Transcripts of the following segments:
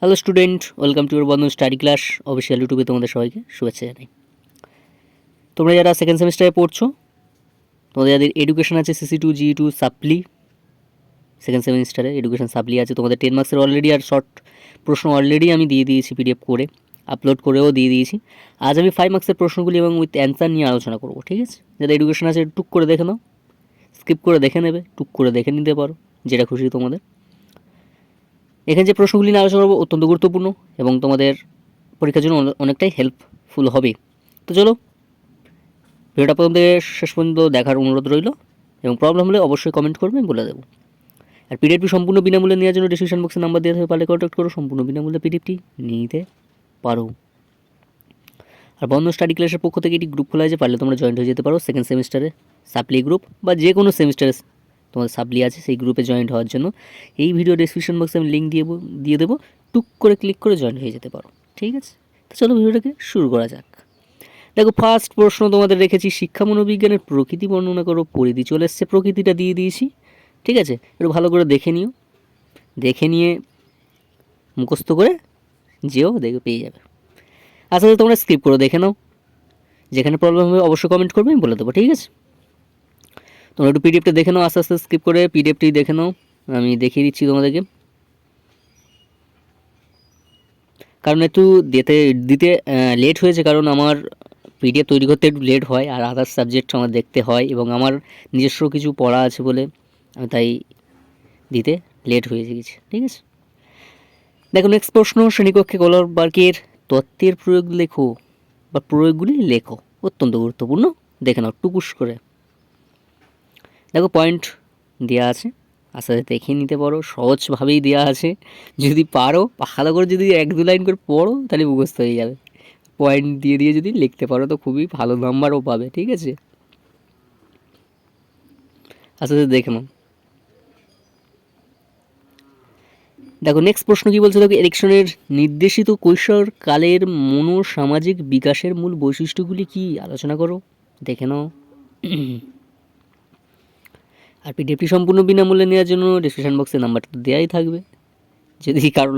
Hello student, welcome to your Bandhan study class official ইউটিউবে তোমাদের সবাইকে শুভেচ্ছা জানাই। তোমরা যারা সেকেন্ড সেমিস্টারে পড়ছো, তোমাদের যাদের এডুকেশন আছে CC2 GE2 সাপ্লি, সেকেন্ড সেমিস্টারে এডুকেশন সাপ্লি আছে তোমাদের 10 মার্কসের অলরেডি, আর শর্ট প্রশ্ন অলরেডি আমি দিয়ে দিয়েছি PDF করে, আপলোড করেও দিয়ে দিয়েছি। আজ আমি 5 মার্কসের প্রশ্নগুলি এবং উইথ অ্যান্সার নিয়ে আলোচনা করবো, ঠিক আছে? যাদের এডুকেশন আছে টুক করে দেখে নাও, স্কিপ করে দেখে নেবে, টুক করে দেখে নিতে পারো, যেটা খুশি তোমাদের। এখানে যে প্রশ্নগুলি নিয়ে আলোচনা করবো অত্যন্ত গুরুত্বপূর্ণ এবং তোমাদের পরীক্ষার জন্য অনেকটাই হেল্পফুল হবে। তো চলো ভিডিওটা প্রথম থেকে শেষ পর্যন্ত দেখার অনুরোধ রইল, এবং প্রবলেম হলে অবশ্যই কমেন্ট করবে, আমি বলে দেবো। আর পিডিএফটি সম্পূর্ণ বিনামূল্যে নেওয়ার জন্য ডিসক্রিপশন বক্সে নাম্বার দেওয়া থাকবে, পারলে কন্ট্যাক্ট করো, সম্পূর্ণ বিনামূল্যে পিডিএফটি নিতে পারো। আর বন্ধন স্টাডি ক্লাসের পক্ষ থেকে একটি গ্রুপ খোলা আছে, পারলে তোমরা জয়েন্ট হয়ে যেতে পারো সেকেন্ড সেমিস্টারে সাপ্লি গ্রুপ, বা যে কোনো সেমিস্টারে তোমাদের সাপ্লি আছে সেই গ্রুপে জয়েন্ট হওয়ার জন্য এই ভিডিও ডিসক্রিপশন বক্সে আমি লিঙ্ক দিয়ে দেবো, টুক করে ক্লিক করে জয়েন্ট হয়ে যেতে পারো, ঠিক আছে? তো চলো ভিডিওটাকে শুরু করা যাক। দেখো, ফার্স্ট প্রশ্ন তোমাদের রেখেছি, শিক্ষা মনোবিজ্ঞানের প্রকৃতি বর্ণনা করো। পরিধি চলে এসছে, প্রকৃতিটা দিয়ে দিয়েছি, ঠিক আছে? একটু ভালো করে দেখে নিও, দেখে নিয়ে মুখস্থ করে যেও, দেখে পেয়ে যাবে। আসলে তোমরা স্কিপ করে দেখে নাও, যেখানে প্রবলেম হবে অবশ্যই কমেন্ট করবে, আমি বলে দেবো, ঠিক আছে? তোমরা একটু পিডিএফটা দেখে নাও, আস্তে আস্তে স্কিপ করে পিডিএফটি দেখে নাও, আমি দেখিয়ে দিচ্ছি তোমাদেরকে। কারণ একটু দিতে লেট হয়েছে, কারণ আমার পিডিএফ তৈরি করতে একটু লেট হয়, আর আদার্স সাবজেক্ট আমার দেখতে হয়, এবং আমার নিজস্ব কিছু পড়া আছে বলে আমি তাই দিতে লেট হয়ে গেছে, ঠিক আছে? দেখো, নেক্সট প্রশ্ন, শ্রেণীকক্ষে কলরবার্গের তত্ত্বের প্রয়োগ লেখো বা প্রয়োগগুলি লেখো। অত্যন্ত গুরুত্বপূর্ণ, দেখে নাও টুকুস করে। দেখো, পয়েন্ট দেওয়া আছে, আস্তে আস্তে দেখে নিতে পারো, সহজভাবেই দেওয়া আছে। যদি পারো ভালো করে, যদি 1-2 লাইন করে পড়ো তাহলে মুখস্থ হয়ে যাবে। পয়েন্ট দিয়ে দিয়ে যদি লিখতে পারো তো খুবই ভালো নাম্বারও পাবে, ঠিক আছে? আস্তে আস্তে দেখে নাও। দেখো, নেক্সট প্রশ্ন কি বলছে, দেখো, এরিকসনের নির্দেশিত কৈশোরকালের মনোসামাজিক বিকাশের মূল বৈশিষ্ট্যগুলি কি, আলোচনা করো, দেখে নাও। আর পিডিএফটি সম্পূর্ণ বিনামূল্যে নেওয়ার জন্য ডিসক্রিপশন বক্সে নাম্বারটা তো দেওয়াই থাকবে, যদি কারোর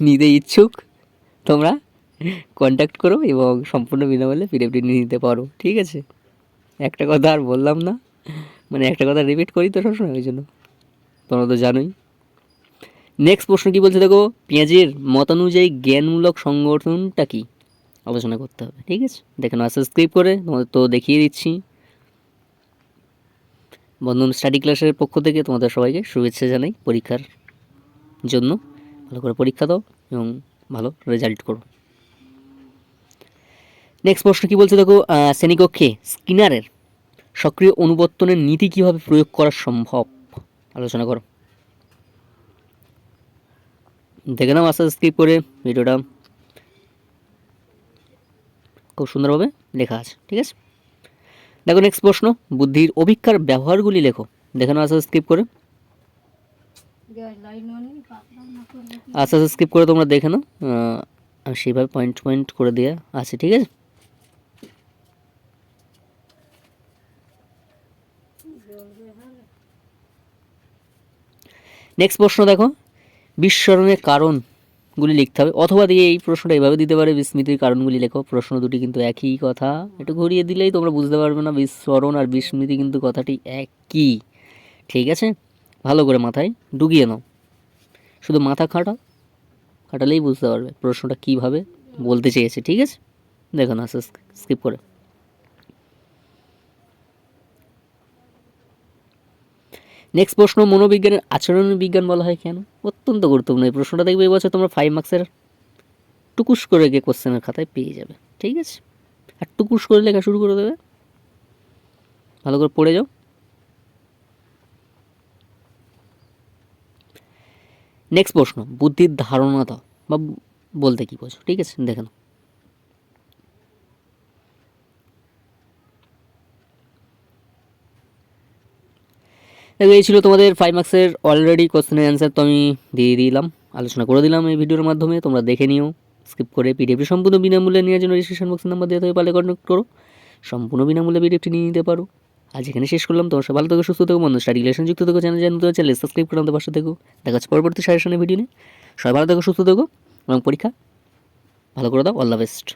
নিতে ইচ্ছুক তোমরা কন্ট্যাক্ট করো এবং সম্পূর্ণ বিনামূল্যে পিডিএফটি নিয়ে নিতে পারো, ঠিক আছে? একটা কথা আর বললাম না, মানে একটা কথা রিপিট করি তো সবসময়, ওই জন্য তোমরা তো জানোই। নেক্সট প্রশ্ন কি বলছে, দেখো, পেঁয়াজের মতানুযায়ী জ্ঞানমূলক সংগঠনটা কি, আলোচনা করতে হবে, ঠিক আছে? দেখে নাও, সাবস্ক্রাইব করে তোমাদের তো দেখিয়ে দিচ্ছি। বন্ধন স্টাডি ক্লাসের পক্ষ থেকে তোমাদের সবাইকে শুভেচ্ছা জানাই পরীক্ষার জন্য। ভালো করে পরীক্ষা দাও এবং ভালো রেজাল্ট করো। নেক্সট প্রশ্ন কি বলছে, দেখো, শ্রেণীকক্ষে স্কিনারের সক্রিয় অনুবর্তনের নীতি কিভাবে প্রয়োগ করা সম্ভব, আলোচনা করো। দেখে নাও, আস্তে স্কিপ করে ভিডিওটা, খুব সুন্দরভাবে লেখা আছে, ঠিক আছে? দেখো, নেক্সট প্রশ্ন, বুদ্ধির অভিক্ষার ব্যবহারগুলি লেখো। দেখে নাও, আস্তে স্কিপ করে, আস্তে আস্তে স্কিপ করে তোমরা দেখে নাও, সেইভাবে পয়েন্ট পয়েন্ট করে দেওয়া আছে, ঠিক আছে? নেক্সট প্রশ্ন দেখো, বিস্মরণের কারণগুলি লিখতে হবে, অথবা দিয়ে এই প্রশ্নটা এভাবে দিতে পারে, বিস্মৃতির কারণগুলি লেখো। প্রশ্ন দুটি কিন্তু একই কথা, একটু ঘুরিয়ে দিলেই তোমরা বুঝতে পারবে না, বিস্মরণ আর বিস্মৃতি কিন্তু কথাটি একই, ঠিক আছে? ভালো করে মাথায় ঢুকিয়ে নাও, শুধু মাথা খাটালেই বুঝতে পারবে প্রশ্নটা কীভাবে বলতে চেয়েছে, ঠিক আছে? দেখো না, স্কিপ করে। নেক্সট প্রশ্ন, মনোবিজ্ঞানের আচরণ বিজ্ঞান বলা হয় কেন? অত্যন্ত গুরুত্বপূর্ণ এই প্রশ্নটা, দেখবে এবছর তোমরা 5 মার্কসের টুকুস করে গিয়ে কোশ্চেনের খাতায় পেয়ে যাবে, ঠিক আছে? আর টুকুস করে লেখা শুরু করে দেবে, ভালো করে পড়ে যাও। নেক্সট প্রশ্ন, বুদ্ধির ধারণা দাও বা বলতে কি বোঝো, ঠিক আছে? দেখে নাও। দেখো, এই ছিল তোমাদের 5 মার্কসের অলরেডি কোশ্চেনের অ্যান্সার, তো আমি দিয়ে দিলাম, আলোচনা করে দিলাম এই ভিডিওর মাধ্যমে, তোমরা দেখে নিও, স্কিপ করে। পিডিএফটি সম্পূর্ণ বিনামূল্যে নেওয়ার জন্য ডিসক্রিপশন বক্সের নাম্বার দেওয়া থাকবে, পারলে কন্ট্যাক্ট করো, সম্পূর্ণ বিনামূল্যে পিডিএফটি নিয়ে নিতে পারো। আজ এখানে শেষ করলাম, তোমার সব ভালো থেকো, সুস্থ থেকো, বন্ধু স্টাডি রিলেশন যুক্ত থেকো, চ্যানেল নতুন চ্যানেল সাবস্ক্রাইব করে আমাদের পাশে থেকো। দেখা হচ্ছে পরবর্তী সাজেশনের ভিডিও নিয়ে। সবাই ভালো থেকো, সুস্থ থেকো এবং পরীক্ষা ভালো করে দাও। All the best.